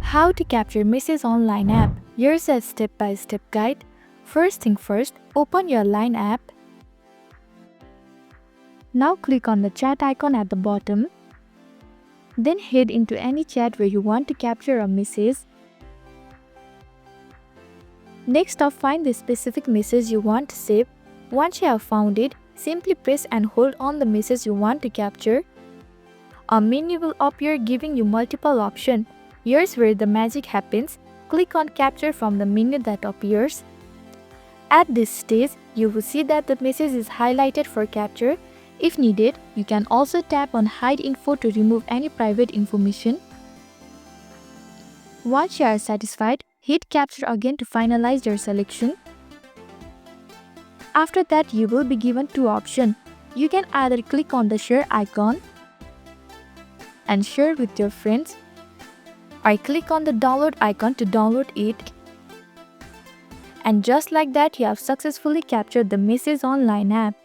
How to capture message on Line app. Here's a step-by-step guide. First thing first, open your Line app. Now click on the chat icon at the bottom. Then head into any chat where you want to capture a message. Next up, find the specific message you want to save. Once you have found it, simply press and hold on the message you want to capture. A menu will appear giving you multiple options. Here's where the magic happens. Click on Capture from the menu that appears. At this stage, you will see that the message is highlighted for capture. If needed, you can also tap on Hide Info to remove any private information. Once you are satisfied, hit Capture again to finalize your selection. After that, you will be given two options. You can either click on the share icon and share with your friends, or click on the download icon to download it. And just like that, you have successfully captured the message on Line app.